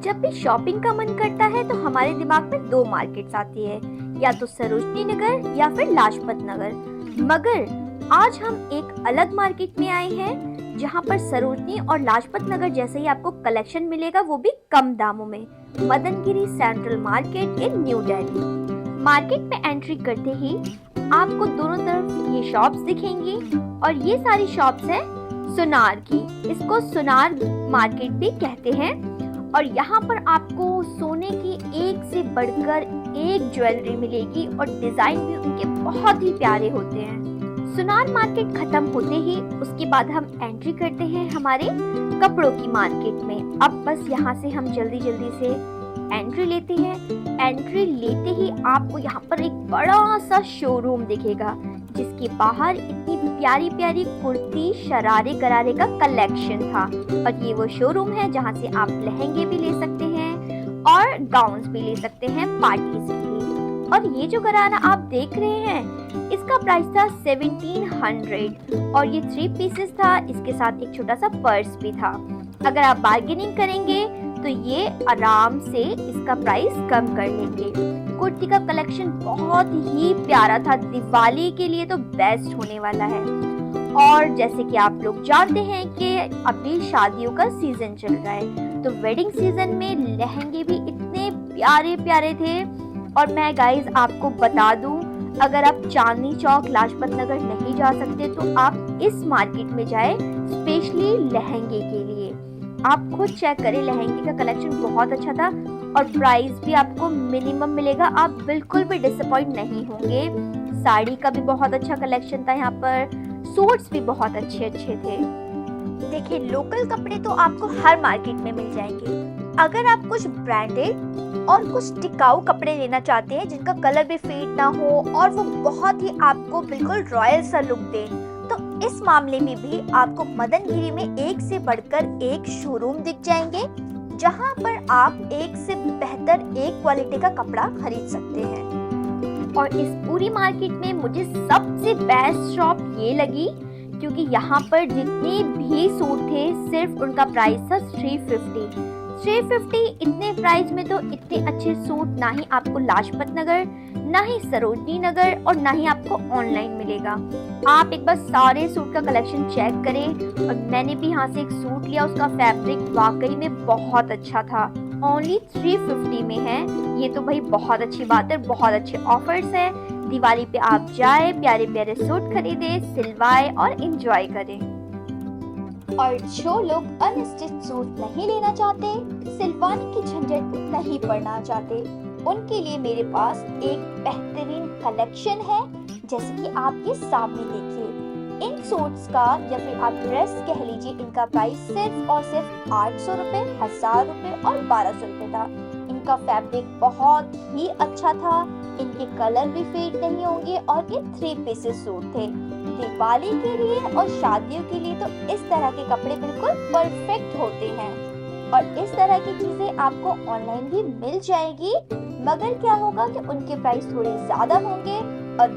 जब भी शॉपिंग का मन करता है तो हमारे दिमाग में दो मार्केट्स आती है, या तो सरोजनी नगर या फिर लाजपत नगर। मगर आज हम एक अलग मार्केट में आए हैं जहां पर सरोजनी और लाजपत नगर जैसे ही आपको कलेक्शन मिलेगा, वो भी कम दामों में। Madangiri central market in new Delhi. Market में एंट्री करते ही आपको दोनों तरफ ये शॉप्स दिखेंगी और ये सारी शॉप्स हैं सुनार की। इसको सुनार मार्केट भी कहते हैं और यहाँ पर आपको सोने की एक से बढ़कर एक ज्वेलरी मिलेगी और डिजाइन भी उनके बहुत ही प्यारे होते हैं। सुनार मार्केट खत्म होते ही उसके बाद हम एंट्री करते हैं हमारे कपड़ों की मार्केट में। अब बस यहाँ से हम जल्दी जल्दी से एंट्री लेते हैं। एंट्री लेते ही आपको यहाँ पर एक बड़ा सा शोरूम दिखेगा जिसके बाहर इतनी प्यारी प्यारी कुर्ती शरारे गरारे का कलेक्शन था। और ये वो शोरूम है जहाँ से आप लहंगे भी ले सकते हैं और गाउन्स भी ले सकते हैं पार्टीज के लिए। और ये जो गरारा आप देख रहे हैं इसका प्राइस था 1700 और ये 3 पीसेस था। इसके साथ एक छोटा सा पर्स भी था। अगर आप बार्गेनिंग करेंगे तो ये आराम से इसका प्राइस कम कर लेंगे। कुर्ती का कलेक्शन बहुत ही प्यारा था, दिवाली के लिए तो बेस्ट होने वाला है। और जैसे कि आप लोग जानते हैं कि अभी शादियों का सीजन चल रहा है, तो वेडिंग सीजन में लहंगे भी इतने प्यारे प्यारे थे। और मैं गाइज आपको बता दूं, अगर आप चांदनी चौक लाजपत नगर नहीं जा सकते तो आप इस मार्केट में जाए स्पेशली लहंगे के लिए। आप खुद चेक करें, लहंगे का कलेक्शन बहुत अच्छा था और प्राइस भी आपको मिनिमम मिलेगा। आप बिल्कुल भी डिसअपॉइंट नहीं होंगे। साड़ी का भी बहुत अच्छा कलेक्शन था यहाँ पर, सूट्स भी बहुत अच्छे अच्छे थे। देखिए, लोकल कपड़े तो आपको हर मार्केट में मिल जाएंगे। अगर आप कुछ ब्रांडेड और कुछ टिकाऊ कपड़े लेना चाहते हैं जिनका कलर भी फेड ना हो और वो बहुत ही आपको बिल्कुल रॉयल सा लुक दे, तो इस मामले में भी आपको मदनगिरी में एक से बढ़कर एक शोरूम दिख जाएंगे जहां पर आप एक से बेहतर एक क्वालिटी का कपड़ा खरीद सकते हैं। और इस पूरी मार्केट में मुझे सबसे बेस्ट शॉप ये लगी क्योंकि यहाँ पर जितने भी सूट थे सिर्फ उनका प्राइस था 350। इतने प्राइस में तो इतने अच्छे सूट ना ही आपको लाजपत नगर, ना ही सरोजनी नगर और ना ही आपको ऑनलाइन मिलेगा। आप एक बार सारे सूट का कलेक्शन चेक करें। और मैंने भी यहाँ से एक सूट लिया, उसका फैब्रिक वाकई में बहुत अच्छा था। ओनली 350 में है ये, तो भाई बहुत अच्छी बात है। बहुत अच्छे ऑफर्स है। दिवाली पे आप जाए, प्यारे प्यारे सूट खरीदे, सिलवाए और एंजॉय करें। और जो लोग अनस्टिच सूट नहीं लेना चाहते, सिलवाने की झंझट नहीं पड़ना चाहते, उनके लिए मेरे पास एक बेहतरीन कलेक्शन है। जैसे कि आप ये सामने देखिए, इन सूट्स का या फिर आप ड्रेस कह लीजिए, इनका प्राइस सिर्फ और सिर्फ 800 रुपए, 1000 रुपए और 1200 रुपए था। इनका फैब्रिक बहुत ही अच्छा था, इनके कलर भी फेड नहीं होंगे और ये 3 पीसेस सूट थे। दिवाली के लिए और शादियों के लिए तो इस तरह के कपड़े बिल्कुल परफेक्ट होते हैं। और इस तरह की चीजें आपको ऑनलाइन भी मिल जाएगी, मगर क्या होगा कि उनके प्राइस थोड़े ज्यादा होंगे और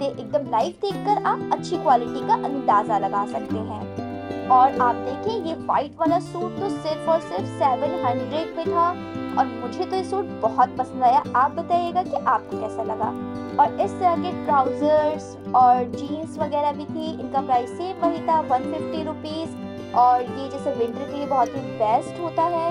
एकदम लाइव देखकर आप अच्छी क्वालिटी का अंदाजा लगा सकते हैं। और आप देखिए, ये व्हाइट वाला सूट तो सिर्फ और सिर्फ 700 में था और मुझे तो ये सूट बहुत पसंद आया। आप बताइएगा कि आपको कैसा लगा। और इस तरह के ट्राउजर्स और जीन्स वगैरह भी थी, इनका प्राइस सेम वही था, 150 रुपीज। और ये जैसे विंटर के लिए बहुत ही बेस्ट होता है।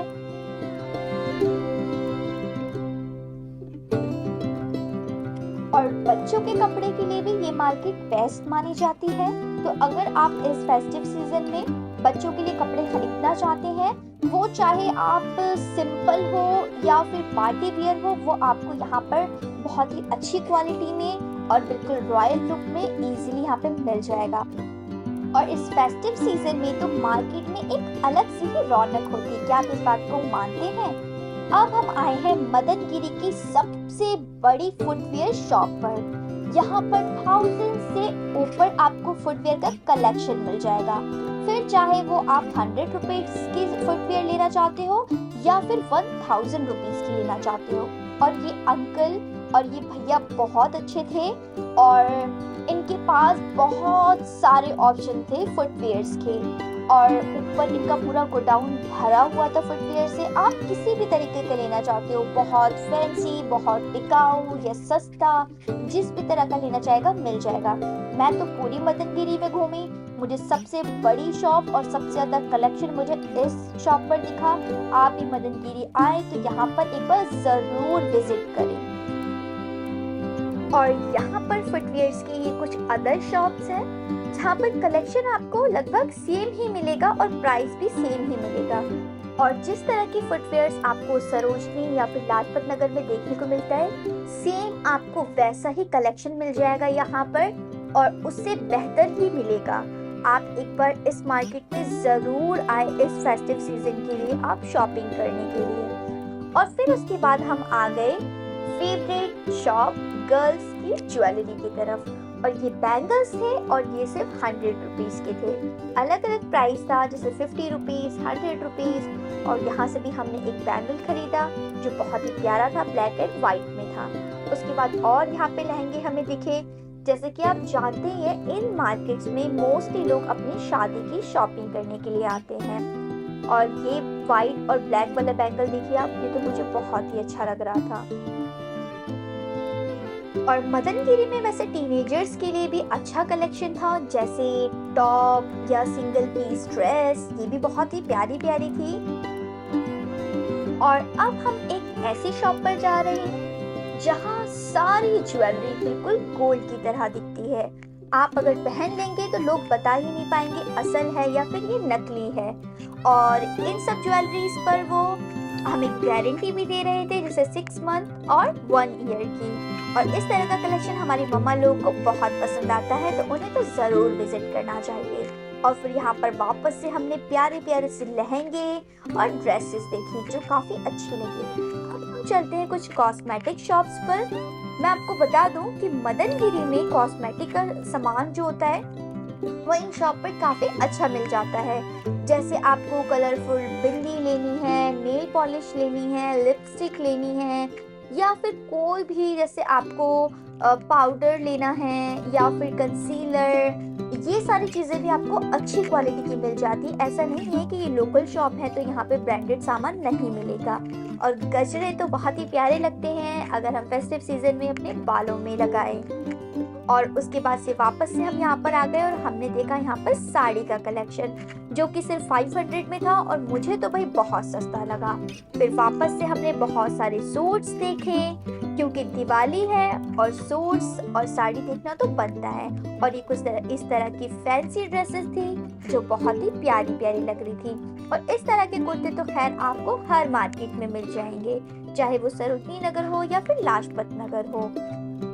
और बच्चों के कपड़े के लिए भी ये मार्केट बेस्ट मानी जाती है। तो अगर आप इस फेस्टिव सीजन में बच्चों के लिए कपड़े खरीदना चाहते हैं, वो चाहे आप सिंपल हो या फिर पार्टी वियर हो, वो आपको यहाँ पर बहुत ही अच्छी क्वालिटी में और बिल्कुल रॉयल लुक में इजीली यहाँ पे मिल जाएगा। और इस फेस्टिव सीजन में तो मार्केट में एक अलग सी ही रौनक होती है। क्या आप इस बात को मानते हैं? अब हम आए हैं मदनगिरी की सबसे बड़ी फुटवियर शॉप पर। यहाँ पर 1000 से ऊपर आपको फुटवियर का कलेक्शन मिल जाएगा। फिर चाहे वो आप 100 रुपीज की फुटवियर लेना चाहते हो या फिर 1000 रुपीज की लेना चाहते हो। और ये अंकल और ये भैया बहुत अच्छे थे और इनके पास बहुत सारे ऑप्शन थे फुटवियर्स के। और ऊपर इनका पूरा गोडाउन भरा हुआ था फुटवियर से। आप किसी भी तरीके का लेना चाहते हो, बहुत फैंसी, बहुत टिकाऊ या सस्ता, जिस भी तरह का लेना चाहेगा मिल जाएगा। मैं तो पूरी मदनगिरी में घूमी, मुझे सबसे बड़ी शॉप और सबसे ज्यादा कलेक्शन मुझे इस शॉप पर दिखा। आप भी मदनगिरी आए तो यहाँ पर एक बार जरूर विजिट करें। और यहाँ पर फुटवियर्स की ये कुछ अदर शॉप्स हैं जहाँ पर कलेक्शन आपको लगभग सेम ही मिलेगा और प्राइस भी सेम ही मिलेगा। और जिस तरह की फुटवियर्स आपको सरोजनी या फिर लाजपत नगर में देखने को मिलता है, सेम आपको वैसा ही कलेक्शन मिल जाएगा यहाँ पर, और उससे बेहतर ही मिलेगा। आप एक बार इस मार्केट में जरूर आए इस फेस्टिव सीजन के लिए, आप शॉपिंग करने के लिए। और फिर उसके बाद हम आ गए फेवरेट शॉप गर्ल्स की ज्वेलरी की तरफ। और ये बैंगल्स थे और ये सिर्फ 100 रुपीज के थे। अलग अलग प्राइस था, जैसे 50 रुपीज, 100 रुपीज। और यहाँ से भी हमने एक बैंगल खरीदा जो बहुत ही प्यारा था, ब्लैक एंड व्हाइट में था। उसके बाद और यहाँ पे लहंगे हमें दिखे। जैसे कि आप जानते हैं, इन मार्केट्स में मोस्टली लोग अपनी शादी की शॉपिंग करने के लिए आते हैं। और ये व्हाइट और ब्लैक वाला बैंगल देखिए आप, ये तो मुझे बहुत ही अच्छा लग रहा था। और मदनगिरी में वैसे टीनेजर्स के लिए भी अच्छा कलेक्शन था, जैसे टॉप या सिंगल पीस ड्रेस, ये भी बहुत ही प्यारी प्यारी थी। और अब हम एक ऐसी शॉप पर जा रहे हैं जहाँ सारी ज्वेलरी बिल्कुल गोल्ड की तरह दिखती है। आप अगर पहन लेंगे तो लोग बता ही नहीं पाएंगे असल है या फिर ये नकली है। और इन सब ज्वेलरीज पर वो हमें गारंटी भी दे रहे थे, जैसे 6 मंथ और 1 ईयर की। और इस तरह का कलेक्शन हमारी मम्मा लोग को बहुत पसंद आता है, तो उन्हें तो जरूर विजिट करना चाहिए। और फिर यहाँ पर वापस से हमने प्यारे प्यारे से लहंगे और ड्रेसेस देखी जो काफी अच्छी लगी। अब हम चलते हैं कुछ कॉस्मेटिक शॉप्स पर। मैं आपको बता दूं कि मदनगिरी में कॉस्मेटिक का सामान जो होता है वो इन शॉप पर काफी अच्छा मिल जाता है। जैसे आपको कलरफुल बिंदी लेनी है, नेल पॉलिश लेनी है, लिपस्टिक लेनी है, या फिर कोई भी, जैसे आपको पाउडर लेना है या फिर कंसीलर, ये सारी चीजें भी आपको अच्छी क्वालिटी की मिल जाती। ऐसा नहीं है कि ये लोकल शॉप है तो यहाँ पे ब्रांडेड सामान नहीं मिलेगा। और गजरे तो बहुत ही प्यारे लगते हैं अगर हम फेस्टिव सीजन में अपने बालों में लगाएं। और उसके बाद से वापस से हम यहाँ पर आ गए और हमने देखा यहाँ पर साड़ी का कलेक्शन जो कि सिर्फ 500 में था, और मुझे तो भाई बहुत सस्ता लगा। फिर वापस से हमने बहुत सारे सूट्स देखे, क्योंकि दिवाली है और सूट्स और साड़ी देखना तो बनता है। और ये कुछ इस तरह की फैंसी ड्रेसेस थी जो बहुत ही प्यारी प्यारी लग रही थी। और इस तरह के कुर्ते तो खैर आपको हर मार्केट में मिल जाएंगे, चाहे वो सरोजनी नगर हो या फिर लाजपत नगर हो।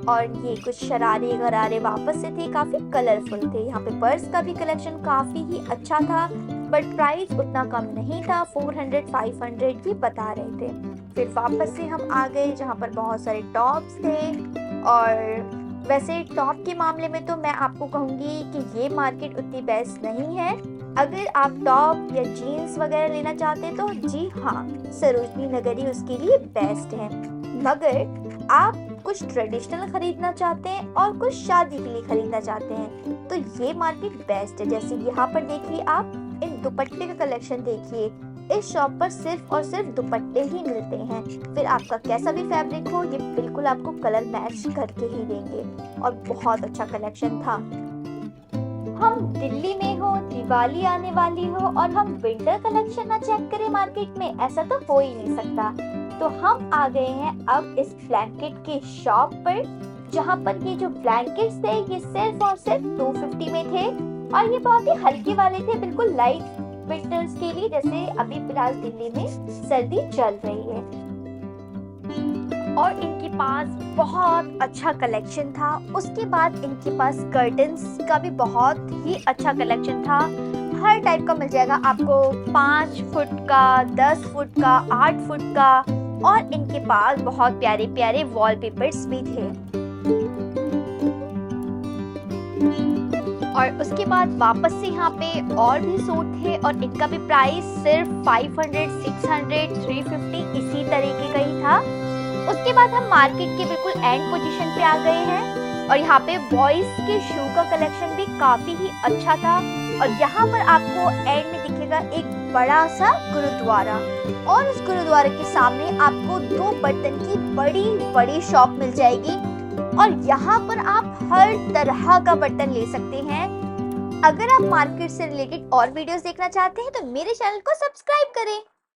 और ये कुछ शरारे गरारे वापस से थे, काफी कलरफुल थे। यहाँ पे पर्स का भी कलेक्शन काफी ही अच्छा था, बट प्राइस उतना कम नहीं था, 400-500 ये बता रहे थे। फिर वापस से हम आ गए जहाँ पर बहुत सारे टॉप्स थे। और वैसे टॉप के मामले में तो मैं आपको कहूँगी कि ये मार्केट उतनी बेस्ट नहीं है। अगर आप टॉप या जीन्स वगैरह लेना चाहते तो जी हाँ, सरोजनी नगर ही उसके लिए बेस्ट है। मगर आप कुछ ट्रेडिशनल खरीदना चाहते हैं और कुछ शादी के लिए खरीदना चाहते हैं तो ये मार्केट बेस्ट है। जैसे यहाँ पर देखिए, आप इन दुपट्टे का कलेक्शन देखिए। इस शॉप पर सिर्फ और सिर्फ दुपट्टे ही मिलते हैं। फिर आपका कैसा भी फैब्रिक हो, ये बिल्कुल आपको कलर मैच करके ही देंगे। और बहुत अच्छा कलेक्शन था। हम दिल्ली में हो, दिवाली आने वाली हो और हम विंटर कलेक्शन ना चेक करें मार्केट में, ऐसा तो हो ही नहीं सकता। तो हम आ गए हैं अब इस ब्लैंकेट की शॉप पर, जहाँ पर ये जो ब्लैंकेट्स थे ये सिर्फ और सिर्फ 250 में थे। और ये बहुत ही हल्के वाले थे, बिल्कुल लाइट विंटर्स के लिए, जैसे अभी फिलहाल दिल्ली में सर्दी चल रही है। और इनके पास बहुत अच्छा कलेक्शन था। उसके बाद इनके पास कर्टन्स का भी बहुत ही अच्छा कलेक्शन था। हर टाइप का मिल जाएगा आपको, 5 फुट का, 10 फुट का, 8 फुट का। और इनके पास बहुत प्यारे प्यारे वॉलपेपर्स भी थे। और उसके बाद वापस से यहाँ पे और भी सूट थे और इनका भी प्राइस सिर्फ 500, 600, 350 इसी तरीके का ही था। उसके बाद हम मार्केट के बिल्कुल एंड पोजीशन पे आ गए हैं और यहाँ पे बॉयज के शू का कलेक्शन भी काफी ही अच्छा था। और यहाँ पर आपको एंड में दिखेगा एक बड़ा सा गुरुद्वारा और उस गुरुद्वारे के सामने आपको 2 बर्तन की बड़ी बड़ी शॉप मिल जाएगी और यहाँ पर आप हर तरह का बर्तन ले सकते हैं। अगर आप मार्केट से रिलेटेड और वीडियोस देखना चाहते हैं तो मेरे चैनल को सब्सक्राइब करें।